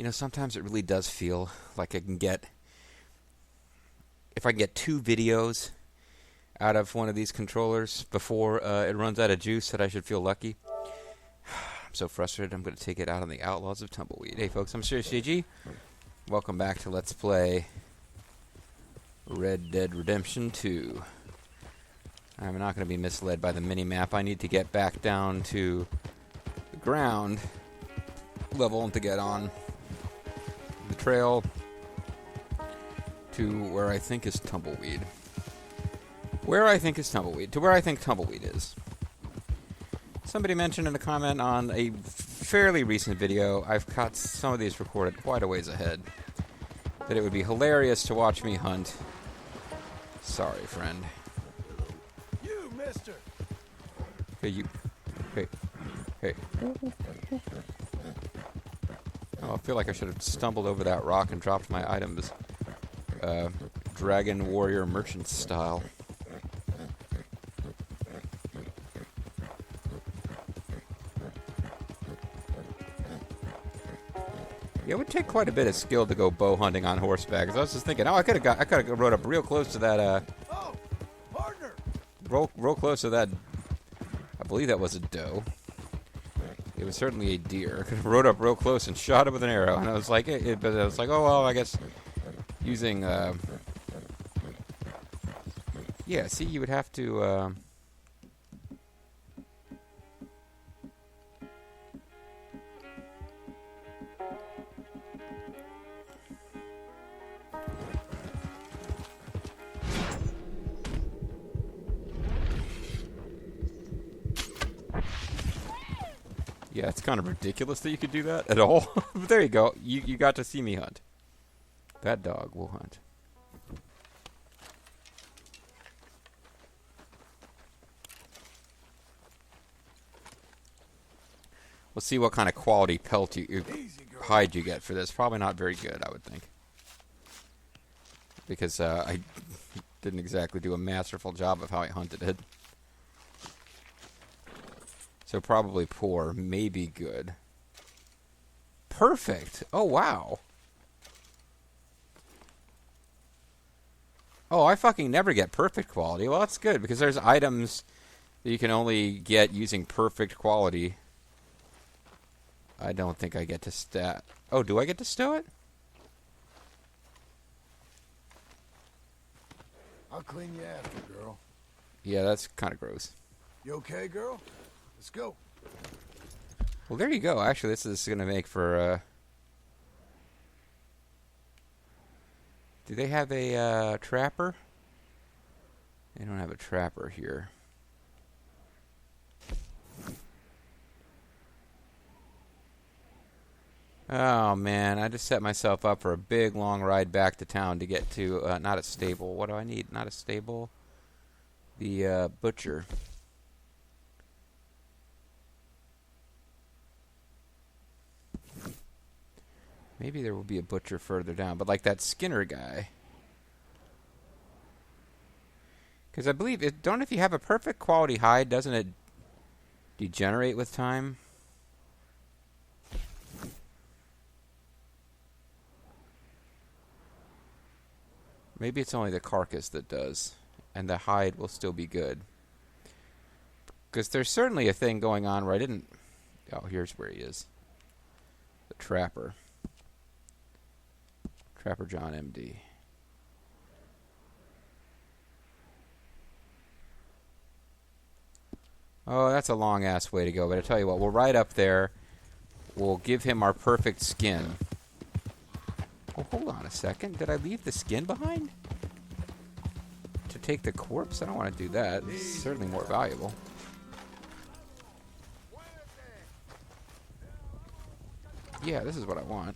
You know, sometimes it really does feel like I can get, if I can get 2 videos out of one of these controllers before it runs out of juice, that I should feel lucky. I'm so frustrated. I'm going to take it out on the Outlaws of Tumbleweed. Hey folks, I'm Serious JG. Welcome back to Let's Play Red Dead Redemption 2. I'm not going to be misled by the mini-map. I need to get back down to the ground level to get on the trail to where I think is Tumbleweed. Where I think is Tumbleweed. To where I think Tumbleweed is. Somebody mentioned in a comment on a fairly recent video, I've got some of these recorded quite a ways ahead, that it would be hilarious to watch me hunt. Sorry, friend. You, mister! Hey, you. Hey. Hey. Oh, I feel like I should have stumbled over that rock and dropped my items. Dragon Warrior Merchant style. Yeah, it would take quite a bit of skill to go bow hunting on horseback. 'Cause I was just thinking, oh, I could have rode up real close to that. Oh, partner! Real close to that. I believe that was a doe. It was certainly a deer. I could have rode up real close and shot it with an arrow, and I was like, but I was like, oh well, I guess using. Yeah, see, you would have to. Yeah, it's kind of ridiculous that you could do that at all. But there you go. You got to see me hunt. That dog will hunt. We'll see what kind of quality pelt hide you get for this. Probably not very good, I would think. Because I didn't exactly do a masterful job of how I hunted it. So probably poor, maybe good. Perfect! Oh, wow. Oh, I fucking never get perfect quality. Well, that's good, because there's items that you can only get using perfect quality. I don't think I get to stat. Oh, do I get to stow it? I'll clean you after, girl. Yeah, that's kind of gross. You okay, girl? Let's go. Well, there you go. Actually, this is going to make for... Do they have a trapper? They don't have a trapper here. Oh, man. I just set myself up for a big, long ride back to town to get to... not a stable. What do I need? Not a stable. The butcher. Maybe there will be a butcher further down, but like that Skinner guy. Because I believe, if you have a perfect quality hide, doesn't it degenerate with time? Maybe it's only the carcass that does, and the hide will still be good. Because there's certainly a thing going on where I didn't... Oh, here's where he is. The trapper. Trapper John MD. Oh, that's a long-ass way to go, but I tell you what, we'll ride up there. We'll give him our perfect skin. Oh, hold on a second. Did I leave the skin behind? To take the corpse? I don't want to do that. It's certainly more valuable. Yeah, this is what I want.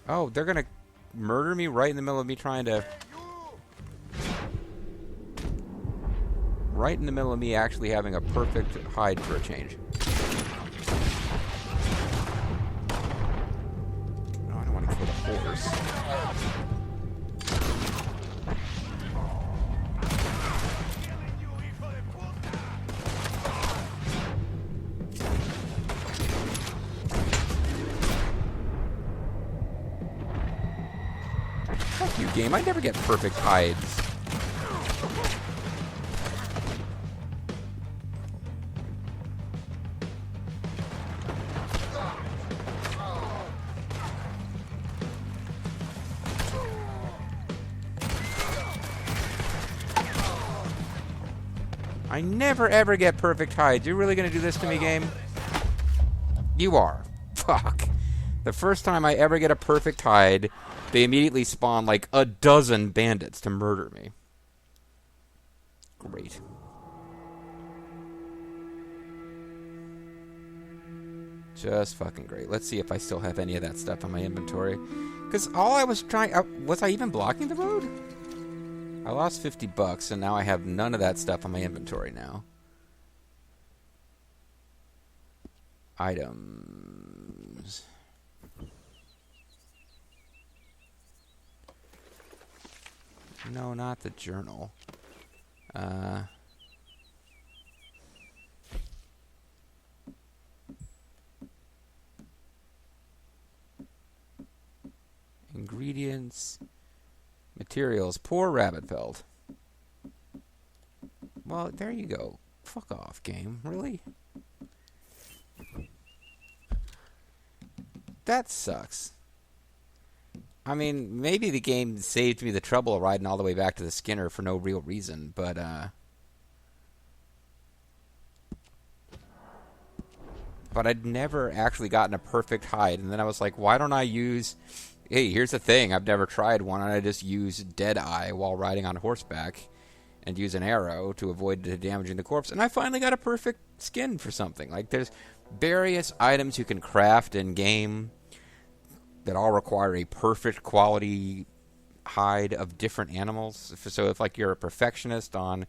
Oh, they're gonna murder me right in the middle of me trying to... Right in the middle of me actually having a perfect hide for a change. No, I don't want to kill the horse. Fuck you, game. I never get perfect hides. I never ever get perfect hides. You're really gonna do this to me, game? You are. Fuck. The first time I ever get a perfect hide, they immediately spawn like a dozen bandits to murder me. Great. Just fucking great. Let's see if I still have any of that stuff in my inventory. Because all I was trying... was I even blocking the road? I lost $50, and now I have none of that stuff in my inventory now. Items. No, not the journal. Ingredients. Materials. Poor rabbit pelt. Well, there you go. Fuck off, game. Really? That sucks. I mean, maybe the game saved me the trouble of riding all the way back to the Skinner for no real reason, but I'd never actually gotten a perfect hide, and then I was like, why don't I use... Hey, here's the thing, I've never tried one, and I just use Deadeye while riding on horseback, and use an arrow to avoid damaging the corpse, and I finally got a perfect skin for something. Like, there's various items you can craft in-game that all require a perfect quality hide of different animals. So if like you're a perfectionist on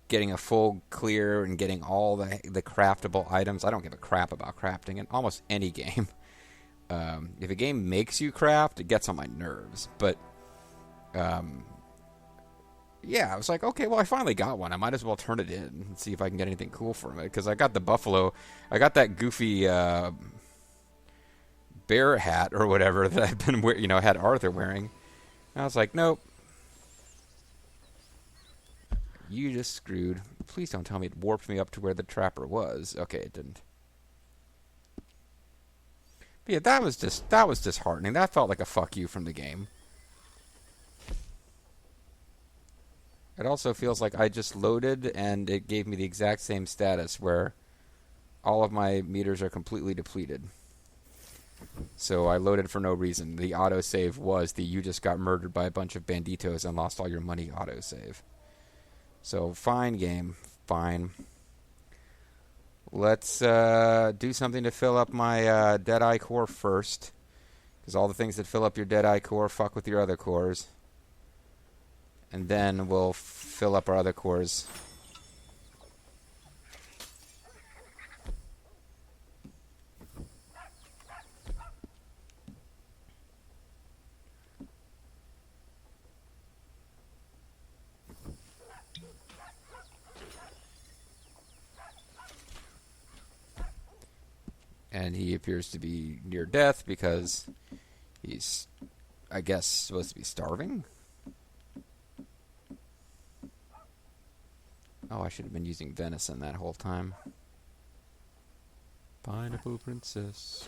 getting a full clear and getting all the craftable items, I don't give a crap about crafting in almost any game. If a game makes you craft, it gets on my nerves. But yeah, I was like, okay, well, I finally got one. I might as well turn it in and see if I can get anything cool from it. Because I got the buffalo. I got that goofy bear hat or whatever that I've been, had Arthur wearing. And I was like, nope. You just screwed. Please don't tell me it warped me up to where the trapper was. Okay, it didn't. But yeah, that was disheartening. That felt like a fuck you from the game. It also feels like I just loaded and it gave me the exact same status where all of my meters are completely depleted. So I loaded for no reason. The autosave was the you just got murdered by a bunch of banditos and lost all your money autosave. So fine, game. Fine. Let's do something to fill up my Deadeye core first. Because all the things that fill up your Deadeye core fuck with your other cores. And then we'll fill up our other cores. And he appears to be near death because he's, I guess, supposed to be starving. Oh, I should have been using venison that whole time. Pineapple Princess.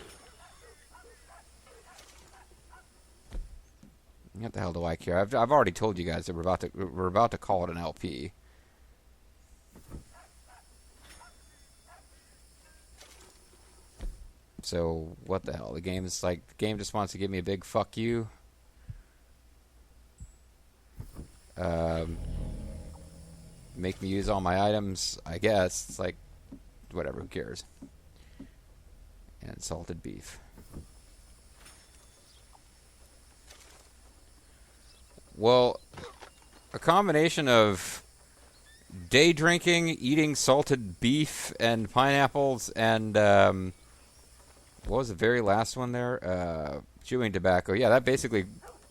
What the hell do I care? I've already told you guys that we're about to call it an LP. So what the hell? The game just wants to give me a big fuck you. Make me use all my items, I guess. It's like, whatever, who cares? And salted beef. Well, a combination of day drinking, eating salted beef and pineapples, and what was the very last one there? Chewing tobacco. Yeah, that basically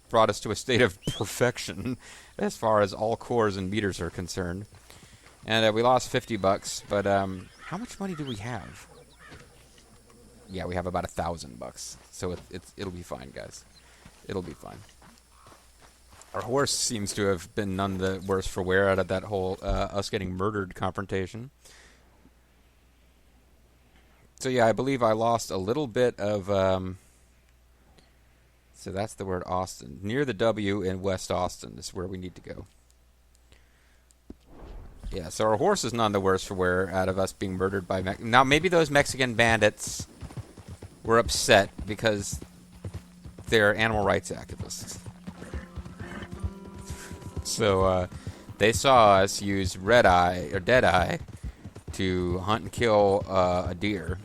brought us to a state of perfection as far as all cores and meters are concerned. And we lost $50, but how much money do we have? Yeah, we have about $1,000, so it'll be fine, guys. It'll be fine. Our horse seems to have been none the worse for wear out of that whole us getting murdered confrontation. So yeah, I believe I lost a little bit of. So that's the word Austin. Near the W in West Austin is where we need to go. Yeah, so our horse is none the worse for wear out of us being murdered by now maybe those Mexican bandits were upset because they're animal rights activists. So they saw us use red eye or dead eye to hunt and kill a deer.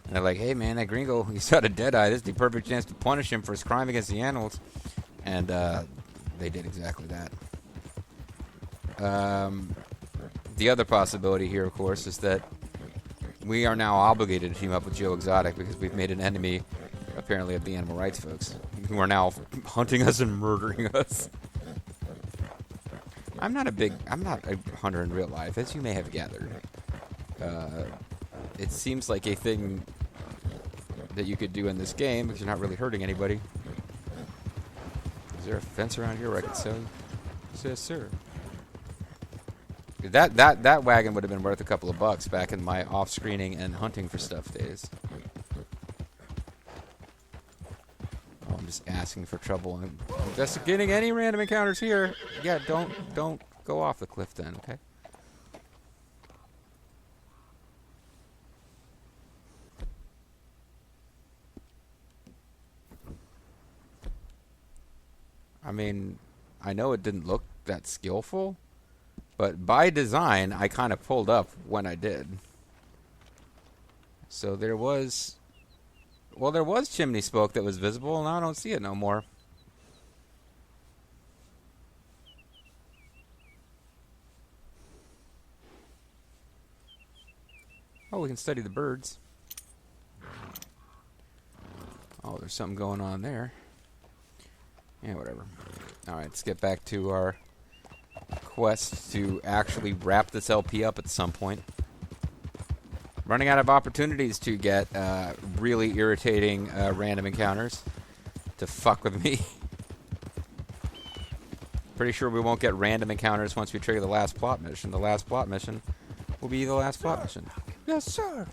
And they're like, hey man, that gringo, he's got a dead eye. This is the perfect chance to punish him for his crime against the animals. And they did exactly that. The other possibility here, of course, is that we are now obligated to team up with Joe Exotic because we've made an enemy, apparently, of the animal rights folks, who are now hunting us and murdering us. I'm not a hunter in real life, as you may have gathered. It seems like a thing that you could do in this game because you're not really hurting anybody. Is there a fence around here where I can sell you? Yes, sir. That wagon would have been worth a couple of bucks back in my off-screening and hunting for stuff days. Oh, I'm just asking for trouble. I'm investigating any random encounters here. Yeah, don't go off the cliff then, okay? I mean, I know it didn't look that skillful, but by design, I kind of pulled up when I did. So there was chimney smoke that was visible, and now I don't see it no more. Oh, we can study the birds. Oh, there's something going on there. Yeah, whatever. Alright, let's get back to our quest to actually wrap this LP up at some point. Running out of opportunities to get really irritating random encounters to fuck with me. Pretty sure we won't get random encounters once we trigger the last plot mission. The last plot mission will be the last plot mission. Yes, sir.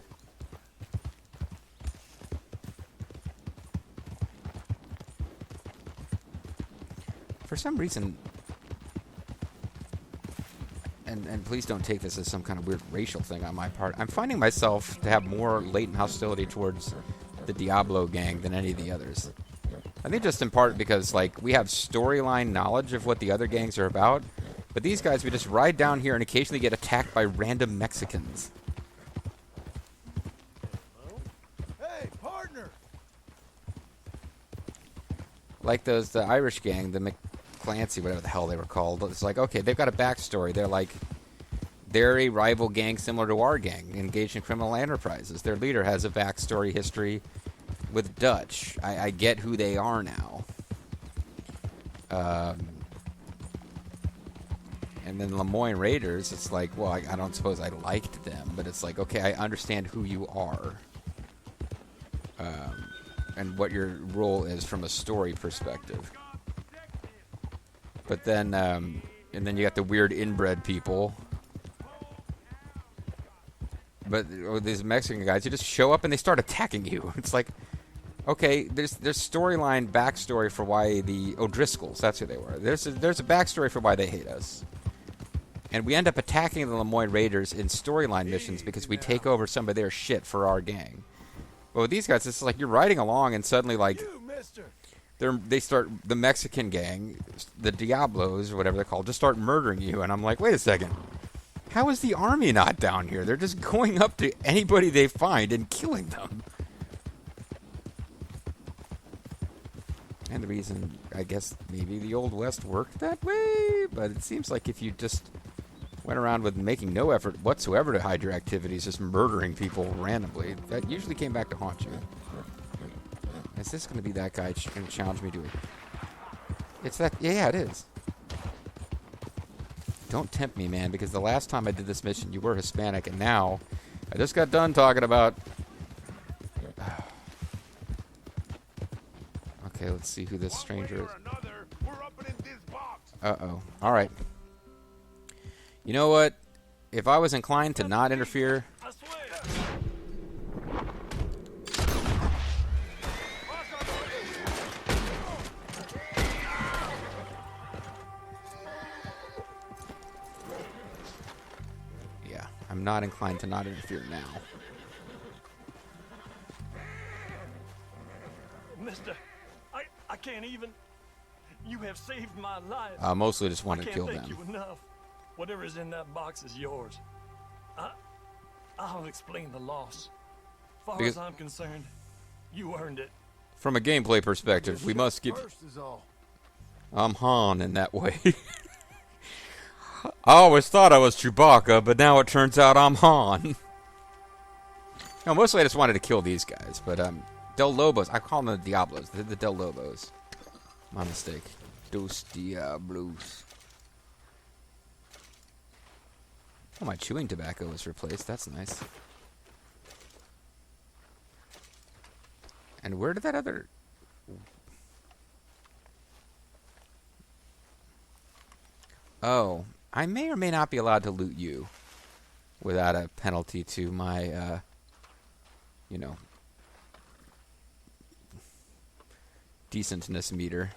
For some reason, and please don't take this as some kind of weird racial thing on my part, I'm finding myself to have more latent hostility towards the Diablo gang than any of the others. I think just in part because, like, we have storyline knowledge of what the other gangs are about, but these guys, we just ride down here and occasionally get attacked by random Mexicans. Hey, partner! Like the Irish gang, the Clancy, whatever the hell they were called. It's like, okay, they've got a backstory. They're a rival gang similar to our gang, engaged in criminal enterprises. Their leader has a backstory history with Dutch. I get who they are now. And then Lemoyne Raiders, it's like, well, I don't suppose I liked them, but it's like, okay, I understand who you are. And what your role is from a story perspective. But then, and then you got the weird inbred people. But these Mexican guys, you just show up and they start attacking you. It's like, okay, there's storyline backstory for why the O'Driscolls, that's who they were. There's a backstory for why they hate us. And we end up attacking the Lemoyne Raiders in storyline missions because we take over some of their shit for our gang. But with these guys, it's like you're riding along and suddenly, like, they start, the Mexican gang, the Diablos, or whatever they're called, just start murdering you. And I'm like, wait a second. How is the army not down here? They're just going up to anybody they find and killing them. And the reason, I guess, maybe the Old West worked that way, but it seems like if you just went around with making no effort whatsoever to hide your activities, just murdering people randomly. That usually came back to haunt you. Is this going to be that guy going to challenge me to it? It's that. Yeah, it is. Don't tempt me, man, because the last time I did this mission, you were Hispanic, and now I just got done talking about... Okay, let's see who this stranger is. Uh-oh. All right. You know what? If I was inclined to not interfere... Yeah, I'm not inclined to not interfere now. Mister, I can't even... You have saved my life. I mostly just wanted to kill them. I can't thank you enough. Whatever's in that box is yours. I'll explain the loss. Far as I'm concerned, you earned it. From a gameplay perspective, we must give... I'm Han in that way. I always thought I was Chewbacca, but now it turns out I'm Han. No, mostly I just wanted to kill these guys, but Del Lobos. I call them the Diablos. They're the Del Lobos. My mistake. Dos Diablos. Oh, my chewing tobacco was replaced. That's nice. And where did that other... Oh, I may or may not be allowed to loot you without a penalty to my, you know, decentness meter.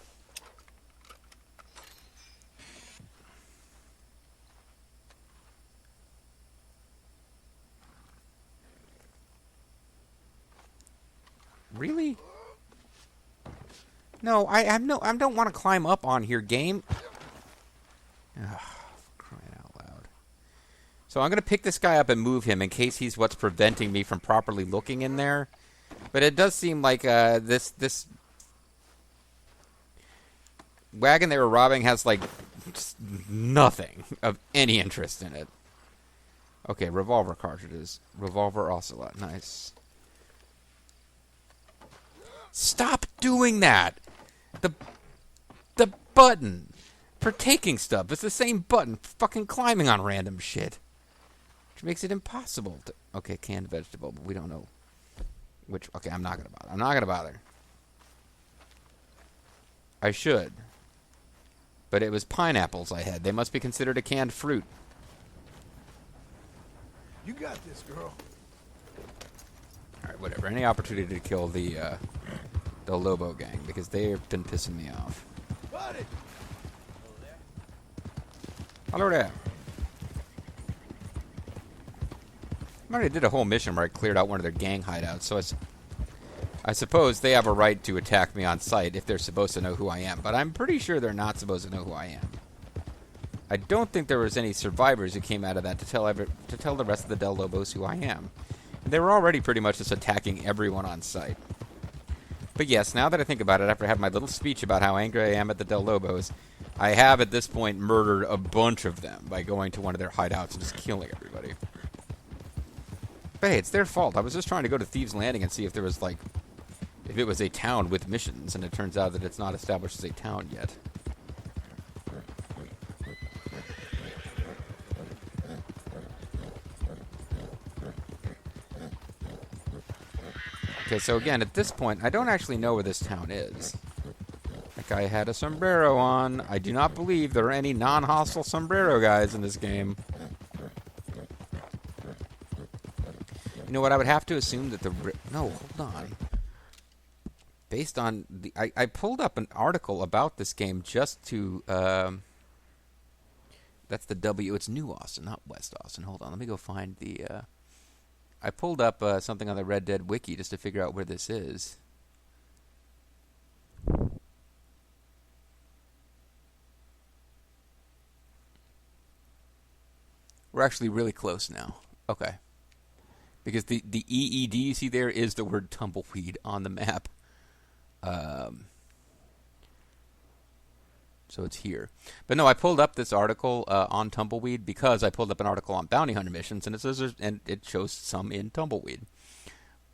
Really? No, I don't want to climb up on here, game. Ugh, crying out loud. So I'm going to pick this guy up and move him in case he's what's preventing me from properly looking in there. But it does seem like this wagon they were robbing has like just nothing of any interest in it. Okay, revolver cartridges. Revolver ocelot. Nice. Stop doing that! The button for taking stuff. It's the same button for fucking climbing on random shit. Which makes it impossible to... Okay, canned vegetable, but we don't know which... Okay, I'm not gonna bother. I'm not gonna bother. I should. But it was pineapples I had. They must be considered a canned fruit. You got this, girl. Alright, whatever. Any opportunity to kill the Lobo gang, because they've been pissing me off. Buddy. Hello there. I already did a whole mission where I cleared out one of their gang hideouts, so I suppose they have a right to attack me on sight if they're supposed to know who I am, but I'm pretty sure they're not supposed to know who I am. I don't think there was any survivors who came out of that to tell the rest of the Del Lobos who I am. They were already pretty much just attacking everyone on sight. But yes, now that I think about it, after I had my little speech about how angry I am at the Del Lobos, I have at this point murdered a bunch of them by going to one of their hideouts and just killing everybody. But hey, it's their fault. I was just trying to go to Thieves Landing and see if there was, like, if it was a town with missions, and it turns out that it's not established as a town yet. Okay, so again, at this point, I don't actually know where this town is. That guy had a sombrero on. I do not believe there are any non-hostile sombrero guys in this game. You know what? I would have to assume that the... No, hold on. Based on the... I pulled up an article about this game just to... that's the W. It's New Austin, not West Austin. Hold on. Let me go find the... I pulled up something on the Red Dead Wiki just to figure out where this is. We're actually really close now. Okay. Because the EED you see there is the word tumbleweed on the map. So it's here. But no, I pulled up this article on Tumbleweed because I pulled up an article on bounty hunter missions, and it shows some in Tumbleweed.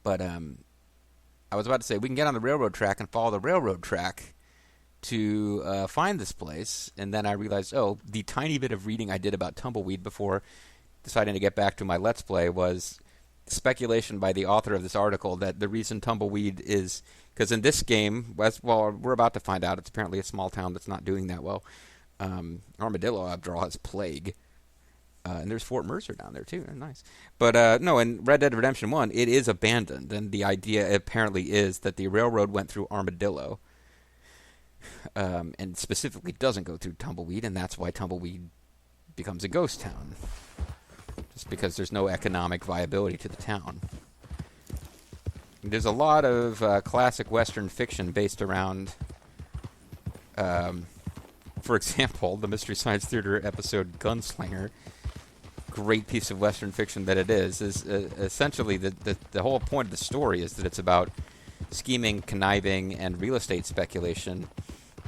But I was about to say we can get on the railroad track and follow the railroad track to find this place, and then I realized, oh, the tiny bit of reading I did about Tumbleweed before deciding to get back to my Let's Play was speculation by the author of this article that the reason Tumbleweed is because in this game, well, we're about to find out, it's apparently a small town that's not doing that well. Armadillo, after all, has plague. And there's Fort Mercer down there, too. Nice. But, no, in Red Dead Redemption 1, it is abandoned. And the idea apparently is that the railroad went through Armadillo. And specifically doesn't go through Tumbleweed. And that's why Tumbleweed becomes a ghost town. Just because there's no economic viability to the town. There's a lot of classic Western fiction based around, for example, the Mystery Science Theater episode Gunslinger. Great piece of Western fiction that it is essentially the whole point of the story is that it's about scheming, conniving, and real estate speculation,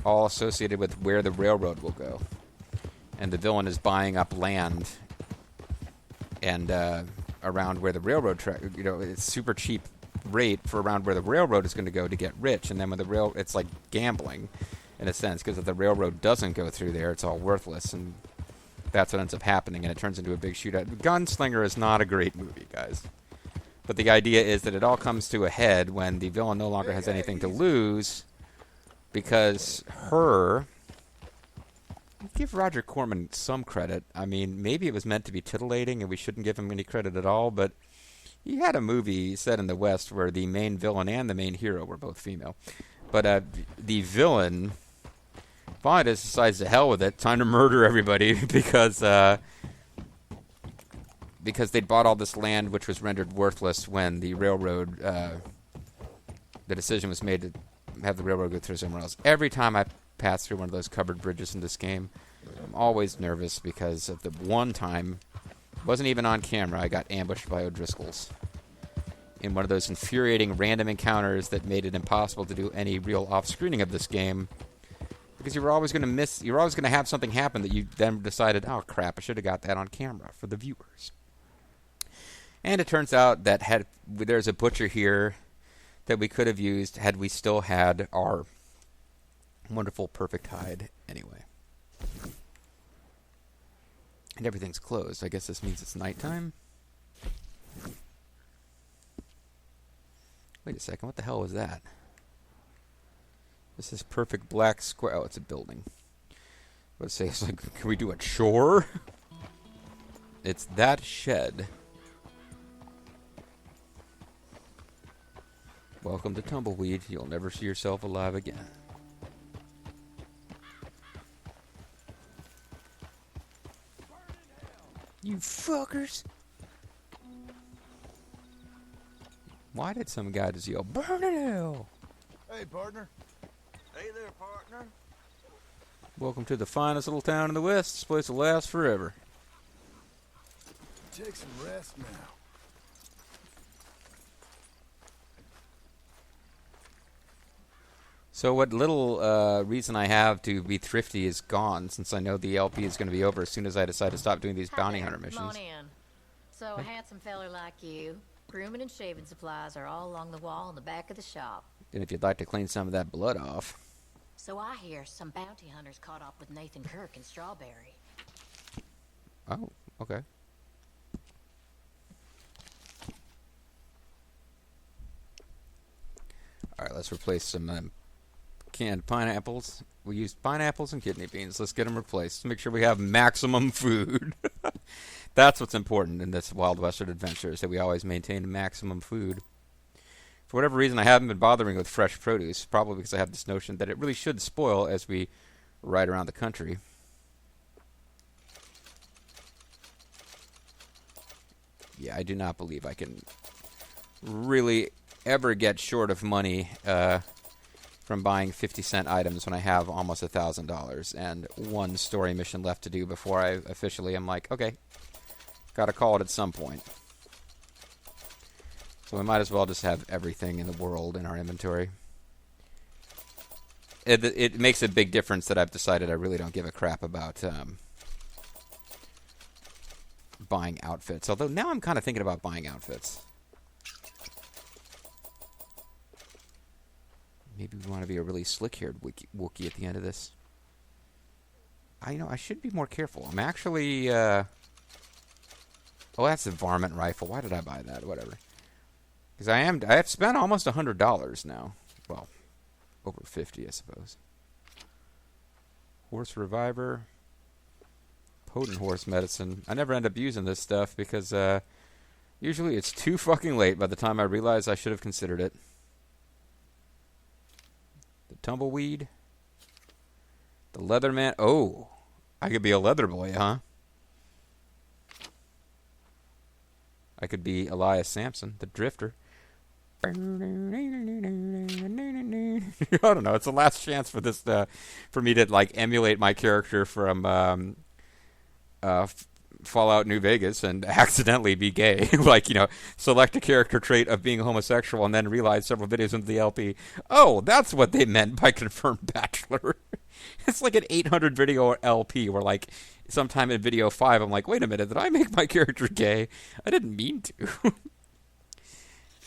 all associated with where the railroad will go. And the villain is buying up land and around where the railroad track, it's super cheap rate for around where the railroad is going to go to get rich, and then when it's like gambling in a sense, because if the railroad doesn't go through there, it's all worthless, and that's what ends up happening, and it turns into a big shootout. Gunslinger is not a great movie, guys, but the idea is that it all comes to a head when the villain no longer has anything to lose, because give Roger Corman some credit. I mean, maybe it was meant to be titillating and we shouldn't give him any credit at all, but he had a movie set in the West where the main villain and the main hero were both female. But the villain finally decides to hell with it, time to murder everybody because they'd bought all this land which was rendered worthless when the railroad, the decision was made to have the railroad go through somewhere else. Every time I pass through one of those covered bridges in this game, I'm always nervous because of the one time, wasn't even on camera, I got ambushed by O'Driscolls in one of those infuriating random encounters that made it impossible to do any real off-screening of this game because you were always going to have something happen that you then decided, oh crap, I should have got that on camera for the viewers. And it turns out that there's a butcher here that we could have used had we still had our wonderful perfect hide anyway. And everything's closed. I guess this means it's nighttime. Wait a second. What the hell was that? This is perfect black square. Oh, it's a building. Let's say it's like, can we do a chore? It's that shed. Welcome to Tumbleweed. You'll never see yourself alive again. You fuckers! Why did some guy just yell, burn in hell? Hey, partner. Hey there, partner. Welcome to the finest little town in the West. This place will last forever. Take some rest now. So what little reason I have to be thrifty is gone, since I know the LP is going to be over as soon as I decide to stop doing these bounty hunter missions. Come on in. So a handsome feller like you, grooming and shaving supplies are all along the wall in the back of the shop. And if you'd like to clean some of that blood off. So I hear some bounty hunters caught up with Nathan Kirk in Strawberry. Oh, okay. Alright, let's replace some canned pineapples. We used pineapples and kidney beans. Let's get them replaced. Make sure we have maximum food. That's what's important in this Wild Western adventure, is that we always maintain maximum food. For whatever reason, I haven't been bothering with fresh produce, probably because I have this notion that it really should spoil as we ride around the country. Yeah, I do not believe I can really ever get short of money from buying 50-cent items when I have almost $1,000 and one story mission left to do before I officially am like, okay, gotta call it at some point. So we might as well just have everything in the world in our inventory. it makes a big difference that I've decided I really don't give a crap about buying outfits. Although now I'm kind of thinking about buying outfits. Maybe we want to be a really slick-haired Wookiee at the end of this. I should be more careful. I'm actually... oh, that's a varmint rifle. Why did I buy that? Whatever. Because I have spent almost $100 now. Well, over 50, I suppose. Horse reviver. Potent horse medicine. I never end up using this stuff because usually it's too fucking late by the time I realize I should have considered it. The tumbleweed. The Leatherman. Oh, I could be a leather boy, huh? I could be Elias Sampson, the drifter. I don't know. It's the last chance for this for me to like emulate my character from Fallout New Vegas and accidentally be gay. Like, select a character trait of being homosexual and then realize several videos into the LP, oh, that's what they meant by confirmed bachelor. It's like an 800 video LP where, like, sometime in video 5, I'm like, wait a minute, did I make my character gay? I didn't mean to.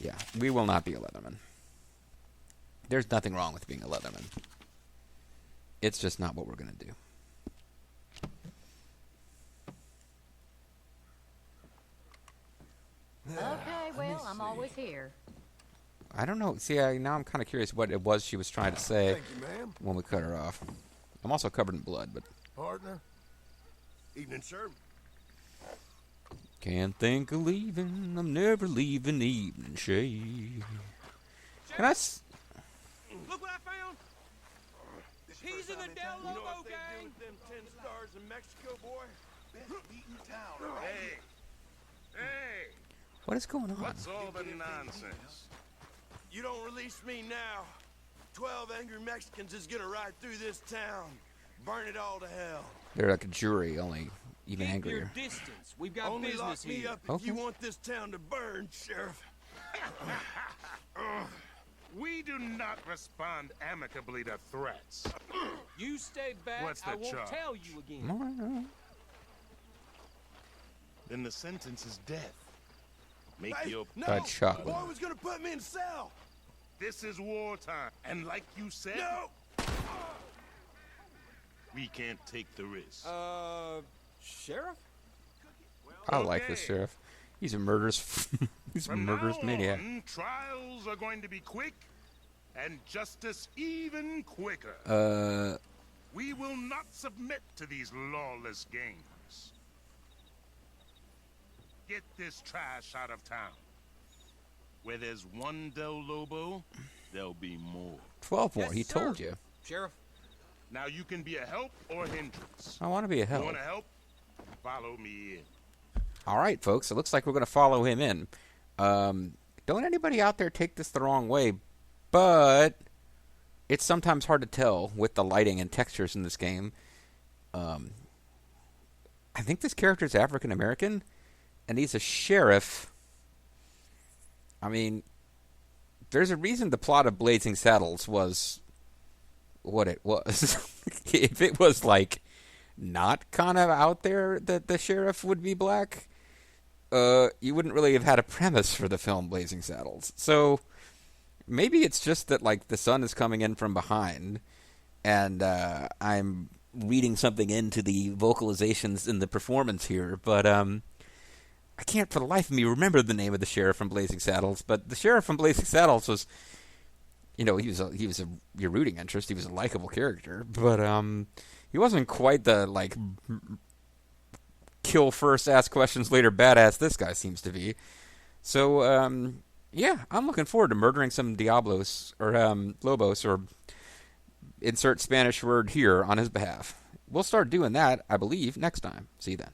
Yeah, we will not be a Leatherman. There's nothing wrong with being a Leatherman. It's just not what we're going to do. Okay, well, I'm always here. I don't know. See, now I'm kind of curious what it was she was trying to say Thank you, ma'am. when we cut her off. I'm also covered in blood, but... Partner. Evening, sir. Can't think of leaving. I'm never leaving evening shade. Can I... Look what I found. He's in the Del You know Lobo what they do gang. with them 10 stars in Mexico, boy? Best beat in town. Hey, hey, What is going on? what's all the nonsense? You don't release me now. 12 angry Mexicans is gonna ride through this town. Burn it all to hell. They're like a jury, only even Keep angrier. your distance. We've got Only lock business me here. up if Okay. you want this town to burn, Sheriff. We do not respond amicably to threats. You stay back. What's the I won't charge? tell you again. Then the sentence is death. Make Hey, your... no! Fried chocolate. Boy was gonna put me in cell. This is wartime. And like you said, No! we can't take the risk. Sheriff? I like this Okay. sheriff. He's a murderous... he's a From murderous now maniac. on, trials are going to be quick, and justice even quicker. We will not submit to these lawless games. Get this trash out of town. Where there's one Del Lobo, there'll be more. 12 more, Yes, he sir. told you. Sheriff? Now you can be a help or hindrance. I want to be a You help. want to help? Follow me in. All right, folks. It looks like we're going to follow him in. Don't anybody out there take this the wrong way, but it's sometimes hard to tell with the lighting and textures in this game. I think this character is African American, and he's a sheriff. I mean, there's a reason the plot of Blazing Saddles was what it was. If it was like not kind of out there that the sheriff would be black, you wouldn't really have had a premise for the film Blazing Saddles. So maybe it's just that like the sun is coming in from behind, and I'm reading something into the vocalizations in the performance here, but I can't for the life of me remember the name of the sheriff from Blazing Saddles. But the sheriff from Blazing Saddles was, he was your rooting interest. He was a likable character, but he wasn't quite the like kill first, ask questions later badass this guy seems to be. So yeah, I'm looking forward to murdering some Diablos or Lobos, or insert Spanish word here on his behalf. We'll start doing that, I believe, next time. See you then.